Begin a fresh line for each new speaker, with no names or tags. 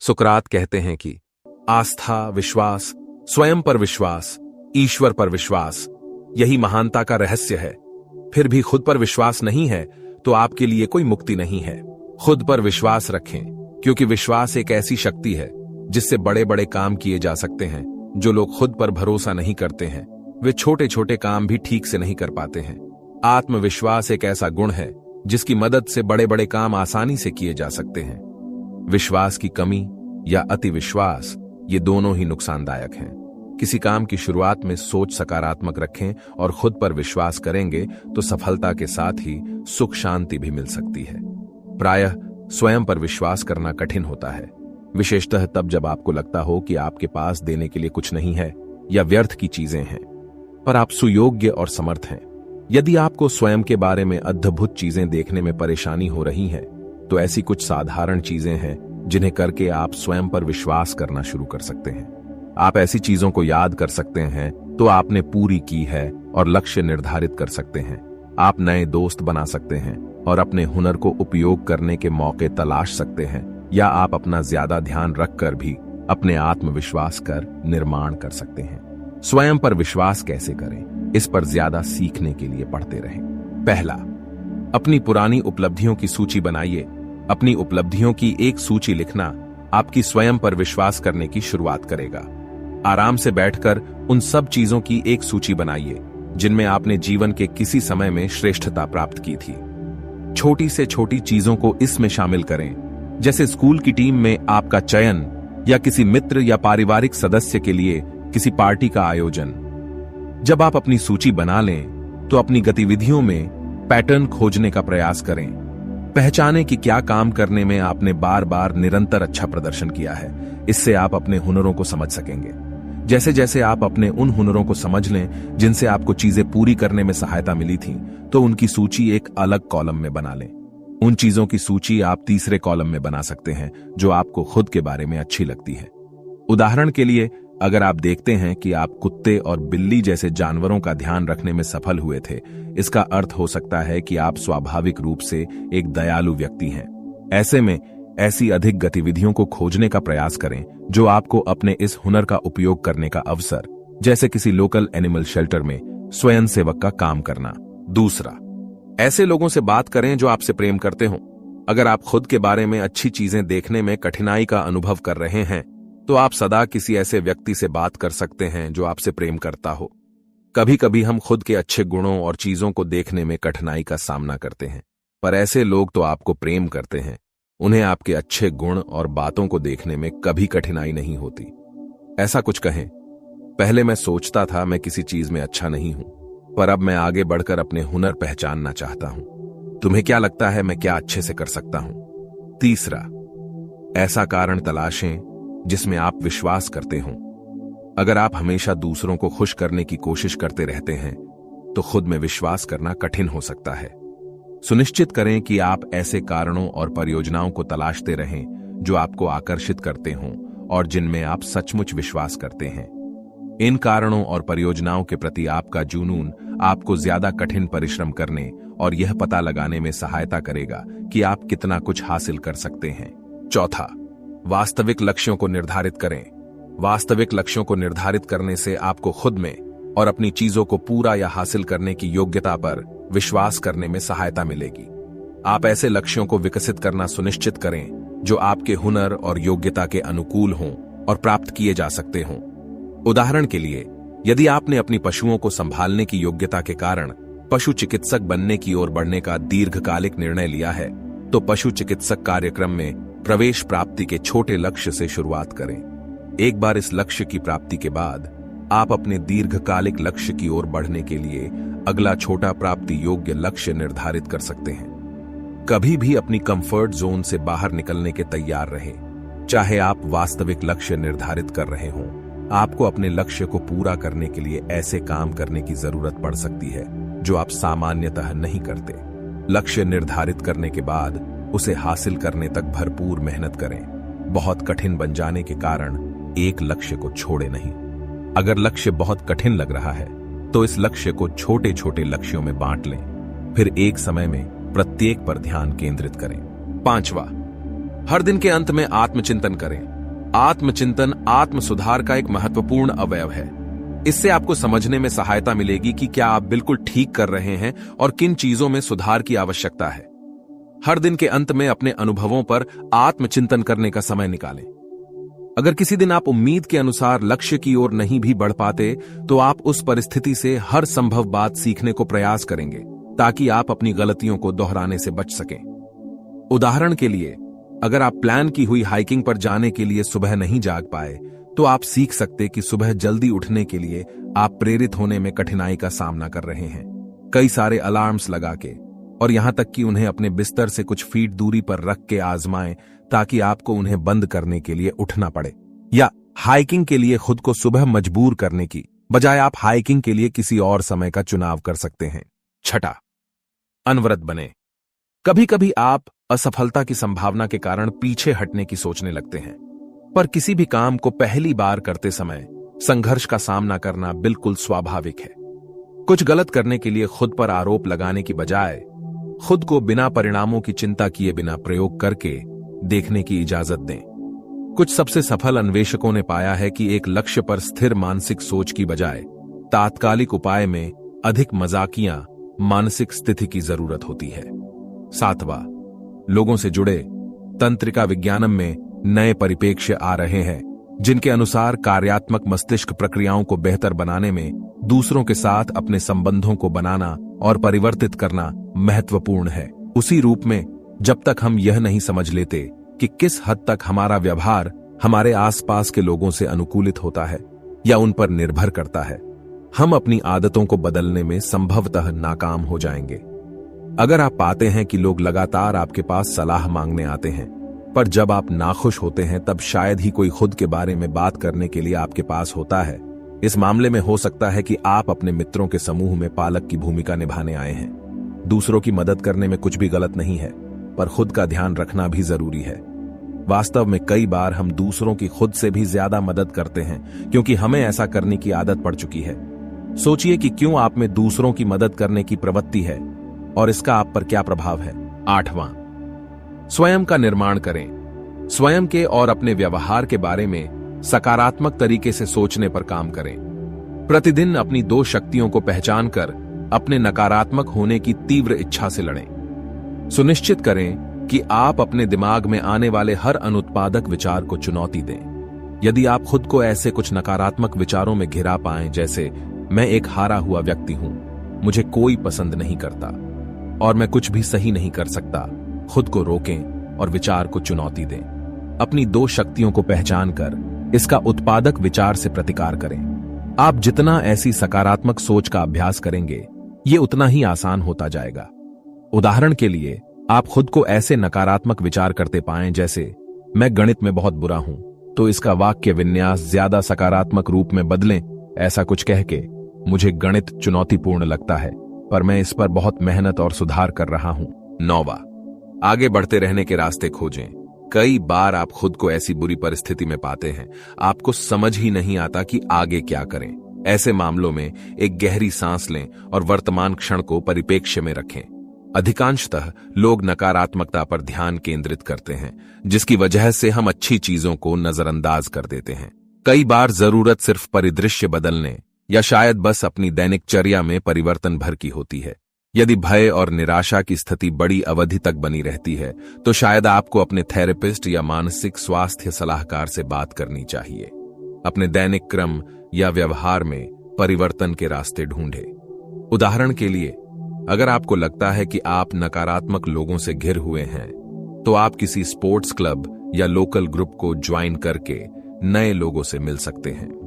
सुकरात कहते हैं कि आस्था, विश्वास, स्वयं पर विश्वास, ईश्वर पर विश्वास, यही महानता का रहस्य है। फिर भी खुद पर विश्वास नहीं है तो आपके लिए कोई मुक्ति नहीं है। खुद पर विश्वास रखें, क्योंकि विश्वास एक ऐसी शक्ति है जिससे बड़े बड़े काम किए जा सकते हैं। जो लोग खुद पर भरोसा नहीं करते हैं वे छोटे छोटे काम भी ठीक से नहीं कर पाते हैं। आत्मविश्वास एक ऐसा गुण है जिसकी मदद से बड़े बड़े काम आसानी से किए जा सकते हैं। विश्वास की कमी या अति विश्वास, ये दोनों ही नुकसानदायक हैं। किसी काम की शुरुआत में सोच सकारात्मक रखें और खुद पर विश्वास करेंगे तो सफलता के साथ ही सुख शांति भी मिल सकती है। प्रायः स्वयं पर विश्वास करना कठिन होता है, विशेषतः तब जब आपको लगता हो कि आपके पास देने के लिए कुछ नहीं है या व्यर्थ की चीजें हैं, पर आप सुयोग्य और समर्थ हैं। यदि आपको स्वयं के बारे में अद्भुत चीजें देखने में परेशानी हो रही है तो ऐसी कुछ साधारण चीजें हैं जिन्हें करके आप स्वयं पर विश्वास करना शुरू कर सकते हैं। आप ऐसी चीजों को याद कर सकते हैं तो आपने पूरी की है और लक्ष्य निर्धारित कर सकते हैं। आप नए दोस्त बना सकते हैं और अपने हुनर को उपयोग करने के मौके तलाश सकते हैं, या आप अपना ज्यादा ध्यान रखकर भी अपने आत्मविश्वास कर निर्माण कर सकते हैं। स्वयं पर विश्वास कैसे करें, इस पर ज्यादा सीखने के लिए पढ़ते रहें। पहला, अपनी पुरानी उपलब्धियों की सूची बनाइए। अपनी उपलब्धियों की एक सूची लिखना आपकी स्वयं पर विश्वास करने की शुरुआत करेगा। आराम से बैठकर उन सब चीजों की एक सूची बनाइए जिनमें आपने जीवन के किसी समय में श्रेष्ठता प्राप्त की थी। छोटी से छोटी चीजों को इसमें शामिल करें, जैसे स्कूल की टीम में आपका चयन या किसी मित्र या पारिवारिक सदस्य के लिए किसी पार्टी का आयोजन। जब आप अपनी सूची बना लें तो अपनी गतिविधियों में पैटर्न खोजने का प्रयास करें। पहचानें कि क्या काम करने में आपने बार बार निरंतर अच्छा प्रदर्शन किया है। इससे आप अपने हुनरों को समझ सकेंगे। जैसे जैसे आप अपने उन हुनरों को समझ लें जिनसे आपको चीजें पूरी करने में सहायता मिली थी, तो उनकी सूची एक अलग कॉलम में बना लें। उन चीजों की सूची आप तीसरे कॉलम में बना सकते हैं जो आपको खुद के बारे में अच्छी लगती है। उदाहरण के लिए, अगर आप देखते हैं कि आप कुत्ते और बिल्ली जैसे जानवरों का ध्यान रखने में सफल हुए थे, इसका अर्थ हो सकता है कि आप स्वाभाविक रूप से एक दयालु व्यक्ति हैं। ऐसे में ऐसी अधिक गतिविधियों को खोजने का प्रयास करें जो आपको अपने इस हुनर का उपयोग करने का अवसर, जैसे किसी लोकल एनिमल शेल्टर में स्वयंसेवक का काम करना। दूसरा, ऐसे लोगों से बात करें जो आपसे प्रेम करते हों। अगर आप खुद के बारे में अच्छी चीजें देखने में कठिनाई का अनुभव कर रहे हैं तो आप सदा किसी ऐसे व्यक्ति से बात कर सकते हैं जो आपसे प्रेम करता हो। कभी कभी हम खुद के अच्छे गुणों और चीजों को देखने में कठिनाई का सामना करते हैं, पर ऐसे लोग तो आपको प्रेम करते हैं। उन्हें आपके अच्छे गुण और बातों को देखने में कभी कठिनाई नहीं होती। ऐसा कुछ कहें, पहले मैं सोचता था मैं किसी चीज में अच्छा नहीं हूं, पर अब मैं आगे बढ़कर अपने हुनर पहचानना चाहता हूं। तुम्हें क्या लगता है मैं क्या अच्छे से कर सकता हूं? तीसरा, ऐसा कारण तलाशें जिसमें आप विश्वास करते हों। अगर आप हमेशा दूसरों को खुश करने की कोशिश करते रहते हैं तो खुद में विश्वास करना कठिन हो सकता है। सुनिश्चित करें कि आप ऐसे कारणों और परियोजनाओं को तलाशते रहें जो आपको आकर्षित करते हों और जिनमें आप सचमुच विश्वास करते हैं। इन कारणों और परियोजनाओं के प्रति आपका जुनून आपको ज्यादा कठिन परिश्रम करने और यह पता लगाने में सहायता करेगा कि आप कितना कुछ हासिल कर सकते हैं। चौथा, वास्तविक लक्ष्यों को निर्धारित करें। वास्तविक लक्ष्यों को निर्धारित करने से आपको खुद में और अपनी चीजों को पूरा या हासिल करने की योग्यता पर विश्वास करने में सहायता मिलेगी। आप ऐसे लक्ष्यों को विकसित करना सुनिश्चित करें जो आपके हुनर और योग्यता के अनुकूल हों और प्राप्त किए जा सकते हों। उदाहरण के लिए, यदि आपने अपनी पशुओं को संभालने की योग्यता के कारण पशु चिकित्सक बनने की ओर बढ़ने का दीर्घकालिक निर्णय लिया है, तो पशु चिकित्सक कार्यक्रम में प्रवेश प्राप्ति के छोटे लक्ष्य से शुरुआत करें। एक बार इस लक्ष्य की प्राप्ति के बाद आप अपने दीर्घकालिक लक्ष्य की ओर बढ़ने के लिए अगला छोटा प्राप्ति योग्य लक्ष्य निर्धारित कर सकते हैं। कभी भी अपनी कंफर्ट जोन से बाहर निकलने के तैयार रहें। चाहे आप वास्तविक लक्ष्य निर्धारित कर रहे हों, आपको अपने लक्ष्य को पूरा करने के लिए ऐसे काम करने की जरूरत पड़ सकती है जो आप सामान्यतः नहीं करते। लक्ष्य निर्धारित करने के बाद उसे हासिल करने तक भरपूर मेहनत करें। बहुत कठिन बन जाने के कारण एक लक्ष्य को छोड़े नहीं। अगर लक्ष्य बहुत कठिन लग रहा है तो इस लक्ष्य को छोटे छोटे लक्ष्यों में बांट लें, फिर एक समय में प्रत्येक पर ध्यान केंद्रित करें। पांचवा, हर दिन के अंत में आत्मचिंतन करें। आत्मचिंतन आत्म सुधार का एक महत्वपूर्ण अवयव है। इससे आपको समझने में सहायता मिलेगी कि क्या आप बिल्कुल ठीक कर रहे हैं और किन चीजों में सुधार की आवश्यकता है। हर दिन के अंत में अपने अनुभवों पर आत्मचिंतन करने का समय निकालें। अगर किसी दिन आप उम्मीद के अनुसार लक्ष्य की ओर नहीं भी बढ़ पाते, तो आप उस परिस्थिति से हर संभव बात सीखने को प्रयास करेंगे, ताकि आप अपनी गलतियों को दोहराने से बच सकें। उदाहरण के लिए, अगर आप प्लान की हुई हाइकिंग पर जाने के लिए सुबह नहीं जाग पाए, तो आप सीख सकते कि सुबह जल्दी उठने के लिए आप प्रेरित होने में कठिनाई का सामना कर रहे हैं। कई सारे अलार्म्स लगा के, और यहां तक कि उन्हें अपने बिस्तर से कुछ फीट दूरी पर रख के आजमाएं, ताकि आपको उन्हें बंद करने के लिए उठना पड़े। या हाइकिंग के लिए खुद को सुबह मजबूर करने की बजाय आप हाइकिंग के लिए किसी और समय का चुनाव कर सकते हैं। छठा, अनवरत बने। कभी कभी आप असफलता की संभावना के कारण पीछे हटने की सोचने लगते हैं, पर किसी भी काम को पहली बार करते समय संघर्ष का सामना करना बिल्कुल स्वाभाविक है। कुछ गलत करने के लिए खुद पर आरोप लगाने की बजाय खुद को बिना परिणामों की चिंता किए बिना प्रयोग करके देखने की इजाजत दें। कुछ सबसे सफल अन्वेषकों ने पाया है कि एक लक्ष्य पर स्थिर मानसिक सोच की बजाय तात्कालिक उपाय में अधिक मजाकिया मानसिक स्थिति की जरूरत होती है। सातवां, लोगों से जुड़े। तंत्रिका विज्ञानम में नए परिप्रेक्ष्य आ रहे हैं, जिनके अनुसार कार्यात्मक मस्तिष्क प्रक्रियाओं को बेहतर बनाने में दूसरों के साथ अपने संबंधों को बनाना और परिवर्तित करना महत्वपूर्ण है। उसी रूप में, जब तक हम यह नहीं समझ लेते कि किस हद तक हमारा व्यवहार हमारे आसपास के लोगों से अनुकूलित होता है या उन पर निर्भर करता है, हम अपनी आदतों को बदलने में संभवतः नाकाम हो जाएंगे। अगर आप पाते हैं कि लोग लगातार आपके पास सलाह मांगने आते हैं, पर जब आप नाखुश होते हैं तब शायद ही कोई खुद के बारे में बात करने के लिए आपके पास होता है, इस मामले में हो सकता है कि आप अपने मित्रों के समूह में पालक की भूमिका निभाने आए हैं। दूसरों की मदद करने में कुछ भी गलत नहीं है, पर खुद का ध्यान रखना भी जरूरी है। वास्तव में कई बार हम दूसरों की खुद से भी ज्यादा मदद करते हैं, क्योंकि हमें ऐसा करने की आदत पड़ चुकी है। सोचिए कि क्यों आप में दूसरों की मदद करने की प्रवृत्ति है और इसका आप पर क्या प्रभाव है। आठवां, स्वयं का निर्माण करें। स्वयं के और अपने व्यवहार के बारे में सकारात्मक तरीके से सोचने पर काम करें। प्रतिदिन अपनी दो शक्तियों को पहचान कर अपने नकारात्मक होने की तीव्र इच्छा से लड़ें। सुनिश्चित करें कि आप अपने दिमाग में आने वाले हर अनुत्पादक विचार को चुनौती दें। यदि आप खुद को ऐसे कुछ नकारात्मक विचारों में घिरा पाएं, जैसे मैं एक हारा हुआ व्यक्ति हूं, मुझे कोई पसंद नहीं करता और मैं कुछ भी सही नहीं कर सकता, खुद को रोकें और विचार को चुनौती दें। अपनी दो शक्तियों को पहचान कर इसका उत्पादक विचार से प्रतिकार करें। आप जितना ऐसी सकारात्मक सोच का अभ्यास करेंगे, ये उतना ही आसान होता जाएगा। उदाहरण के लिए, आप खुद को ऐसे नकारात्मक विचार करते पाएं जैसे मैं गणित में बहुत बुरा हूं, तो इसका वाक्य विन्यास ज्यादा सकारात्मक रूप में बदलें। ऐसा कुछ कह के, मुझे गणित चुनौतीपूर्ण लगता है, पर मैं इस पर बहुत मेहनत और सुधार कर रहा हूं। 9वां, आगे बढ़ते रहने के रास्ते खोजें। कई बार आप खुद को ऐसी बुरी परिस्थिति में पाते हैं, आपको समझ ही नहीं आता कि आगे क्या करें। ऐसे मामलों में एक गहरी सांस लें और वर्तमान क्षण को परिप्रेक्ष्य में रखें। अधिकांशतः लोग नकारात्मकता पर ध्यान केंद्रित करते हैं, जिसकी वजह से हम अच्छी चीजों को नजरअंदाज कर देते हैं। कई बार जरूरत सिर्फ परिदृश्य बदलने या शायद बस अपनी दैनिकचर्या में परिवर्तन भर की होती है। यदि भय और निराशा की स्थिति बड़ी अवधि तक बनी रहती है, तो शायद आपको अपने थेरेपिस्ट या मानसिक स्वास्थ्य सलाहकार से बात करनी चाहिए। अपने दैनिक क्रम या व्यवहार में परिवर्तन के रास्ते ढूंढें। उदाहरण के लिए, अगर आपको लगता है कि आप नकारात्मक लोगों से घिर हुए हैं, तो आप किसी स्पोर्ट्स क्लब या लोकल ग्रुप को ज्वाइन करके नए लोगों से मिल सकते हैं।